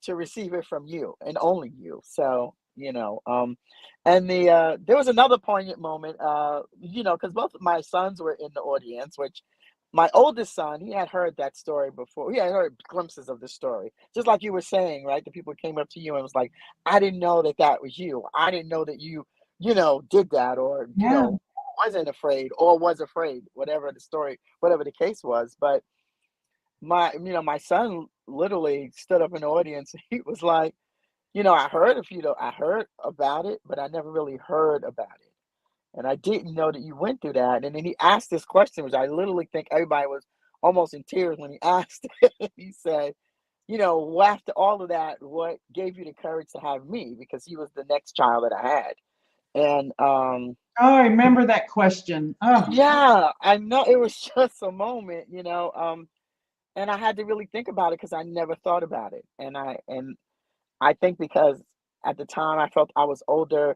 to receive it from you and only you. So, and there was another poignant moment, because both of my sons were in the audience, which my oldest son, he had heard that story before. He had heard glimpses of the story. Just like you were saying, right? The people came up to you and was like, I didn't know that that was you. I didn't know that you, did that or, Yeah. wasn't afraid or was afraid, whatever the story, whatever the case was. But my son literally stood up in the audience. He was like, I heard about it, but I never really heard about it. And I didn't know that you went through that. And then he asked this question, which I literally think everybody was almost in tears when he asked it. He said, after all of that, what gave you the courage to have me? Because he was the next child that I had. And Oh, I remember that question. Oh, yeah, I know it was just a moment, and I had to really think about it because I never thought about it. And I think because at the time I felt I was older,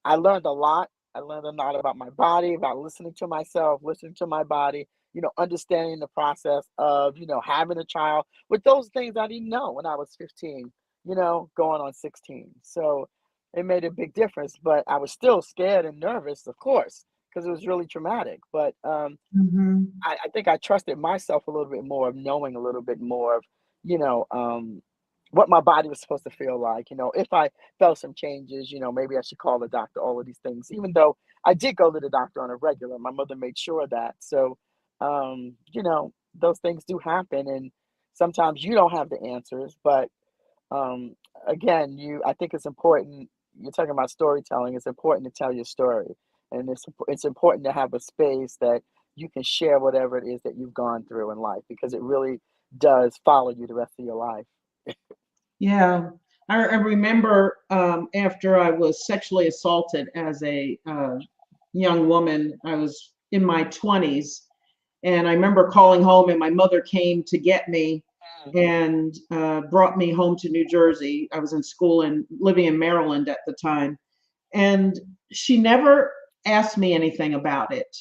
I learned a lot. I learned a lot about my body, about listening to myself, listening to my body, understanding the process of, having a child with those things I didn't know when I was 15, going on 16. So it made a big difference, but I was still scared and nervous, of course, because it was really traumatic. But mhm. I think I trusted myself a little bit more of knowing a little bit more of, you know, um, what my body was supposed to feel like. If I felt some changes, maybe I should call the doctor, all of these things, even though I did go to the doctor on a regular. My mother made sure of that. So, those things do happen. And sometimes you don't have the answers. But um, again, I think it's important. You're talking about storytelling. It's important to tell your story. And it's important to have a space that you can share whatever it is that you've gone through in life because it really does follow you the rest of your life. Yeah. I remember after I was sexually assaulted as a young woman, I was in my 20s. And I remember calling home, and my mother came to get me Mm. and brought me home to New Jersey. I was in school and living in Maryland at the time. And she never asked me anything about it.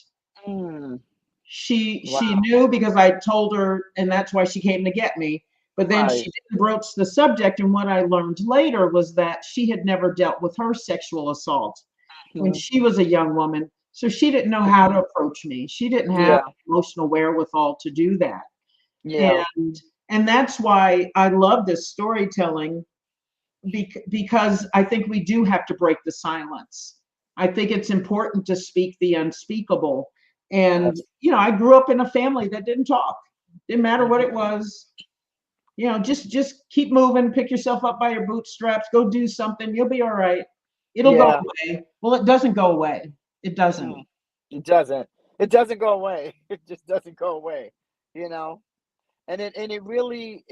Mm. She Wow. knew because I told her, and that's why she came to get me. But then she Right. didn't broach the subject. And what I learned later was that she had never dealt with her sexual assault when Mhm. she was a young woman. So she didn't know how to approach me. She didn't have Yeah. emotional wherewithal to do that. Yeah. And and that's why I love this storytelling because I think we do have to break the silence. I think it's important to speak the unspeakable. And, Yes. I grew up in a family that didn't talk. Didn't matter what Mhm. it was. Just keep moving, pick yourself up by your bootstraps, go do something. You'll be all right. It'll go Yeah. away. Well, it doesn't go away. It doesn't. Mm. It doesn't. It doesn't go away. It just doesn't go away. You know, and it really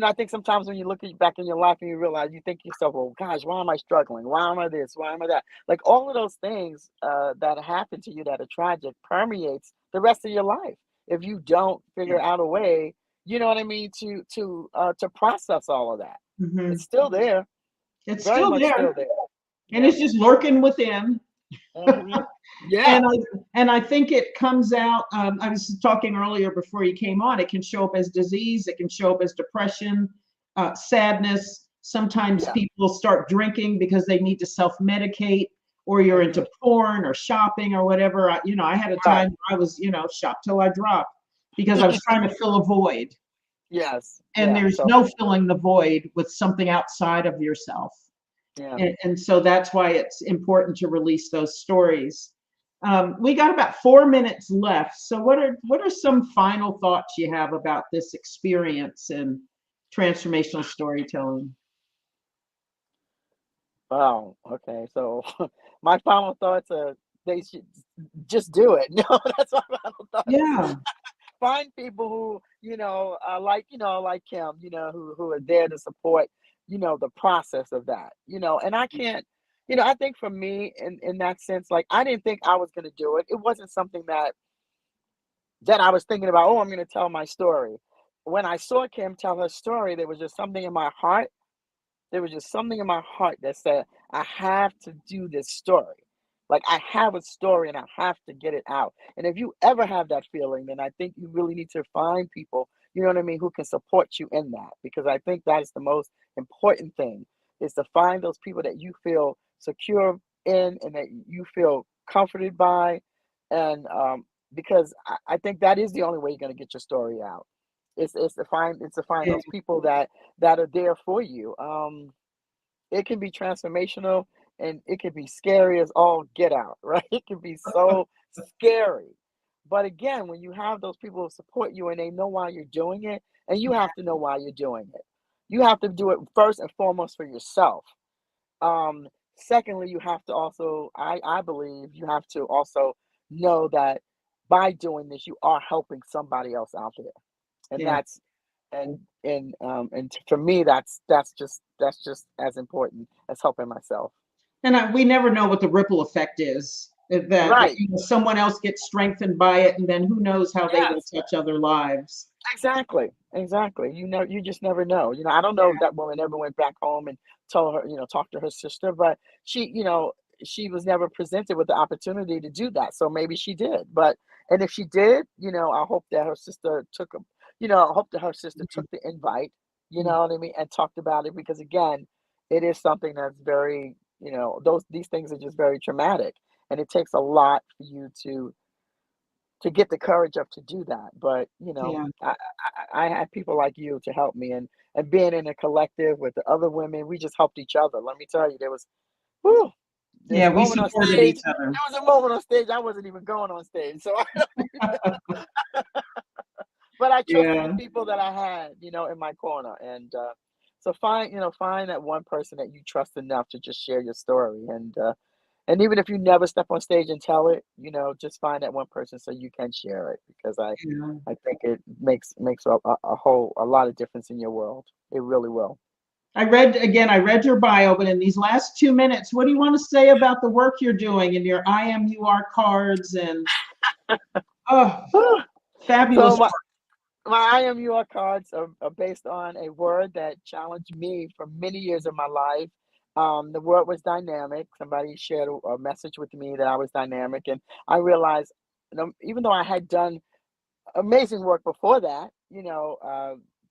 I think sometimes when you look back in your life and you realize, you think to yourself, well, gosh, why am I struggling? Why am I this? Why am I that? Like all of those things that happen to you that are tragic permeates the rest of your life if you don't figure out a way, you know what I mean, to process all of that. Mhm. It's still there, It's very still much there, still there. and Yeah. it's just lurking within. Hmm. Yeah. And I think it comes out. I was talking earlier before you came on. It can show up as disease. It can show up as depression, sadness. Sometimes Yeah. people start drinking because they need to self-medicate, or you're Hmm. into porn or shopping or whatever. I had a Right. time where I was, shop till I drop, because I was trying to fill a void, Yes. and Yeah. there's So no filling the void with something outside of yourself. yeah. And so that's why it's important to release those stories. We got about 4 minutes left. So what are some final thoughts you have about this experience and transformational storytelling? Wow. Okay. So my final thoughts are they should just do it. No, that's my final thoughts. Yeah, Find people who, like Kim, who are there to support, the process of that, and I can't, I think for me in that sense, like I didn't think I was going to do it. It wasn't something that I was thinking about, oh, I'm going to tell my story. When I saw Kim tell her story, there was just something in my heart. There was just something in my heart that said, I have to do this story. Like I have a story and I have to get it out. And if you ever have that feeling, then I think you really need to find people, you know what I mean, who can support you in that. Because I think that is the most important thing, is to find those people that you feel secure in and that you feel comforted by. And because I think that is the only way you're going to get your story out. It's to find yeah, those people that are there for you. It can be transformational and it can be scary as all get out, right? It can be so scary. But again, when you have those people who support you and they know why you're doing it, and you have to know why you're doing it. You have to do it first and foremost for yourself. Um, Secondly, you have to also, I believe, you have to also know that by doing this, you are helping somebody else out there, and yeah. for me, that's just as important as helping myself. And we never know what the ripple effect is. That Right. someone else gets strengthened by it, and then who knows how they will Yes. touch other lives. Exactly. Exactly. You just never know. I don't know if that woman ever went back home and told her, talk to her sister, but she was never presented with the opportunity to do that. So maybe she did. And if she did, I hope that her sister took I hope that her sister took the invite, you Mhm. know what I mean, and talked about it because again, it is something that's very, these things are just very traumatic. And it takes a lot for you to get the courage up to do that. But Yeah. I had people like you to help me, and being in a collective with the other women, we just helped each other. Let me tell you, whew, there's Yeah, a we moment on supported stage. each other. There was a moment on stage I wasn't even going on stage, so but I trusted the Yeah. people that I had, in my corner, and so find that one person that you trust enough to just share your story, and even if you never step on stage and tell it, just find that one person so you can share it because Yeah. I think it makes a lot of difference in your world. It really will. I read your bio, but in these last 2 minutes, what do you want to say about the work you're doing and your IMUR cards and oh, So fabulous my IMUR cards are based on a word that challenged me for many years of my life. The word was dynamic. Somebody shared a message with me that I was dynamic, and I realized, even though I had done amazing work before that,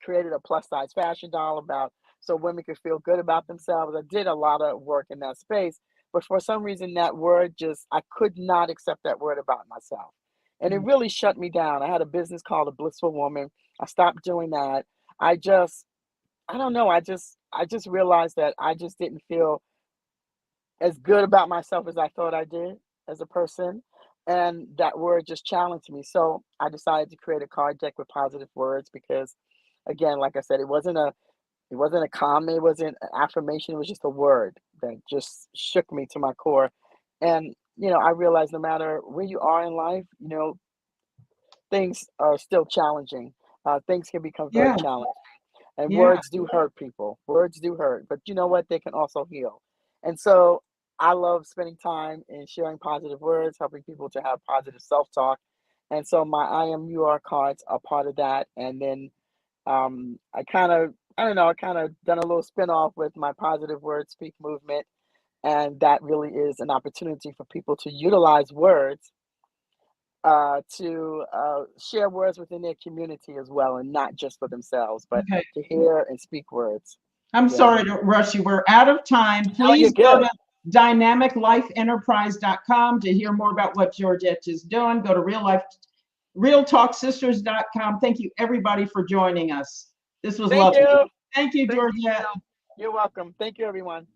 created a plus size fashion doll about so women could feel good about themselves. I did a lot of work in that space, but for some reason, that word I could not accept that word about myself. And it work. really shut me down. I had a business called A Blissful Woman. I stopped doing that. I just I don't know. I just realized that I just didn't feel as good about myself as I thought I did as a person. And that word just challenged me. So I decided to create a card deck with positive words because, again, like I said, it wasn't a comment, it wasn't an affirmation, it was just a word that just shook me to my core. And, I realized no matter where you are in life, things are still challenging. Things can become very Yeah, challenging. And yeah, words do hurt people. Words do hurt. But you know what? They can also heal. And so I love spending time and sharing positive words, helping people to have positive self talk. And so my I am you are cards are part of that. And then I don't know, I kind of done a little spin off with my positive word speak movement. And that really is an opportunity for people to utilize words to share words within their community as well, and not just for themselves, but okay. to hear and speak words. I'm Yeah. sorry to rush you. We're out of time. Oh, you're Please go good. to dynamiclifeenterprise.com to hear more about what Georgette is doing. Go to realtalksisters.com. Thank you, everybody, for joining us. This was Thank lovely. you. Thank you, Thank you. Georgette. You're welcome. Thank you, everyone.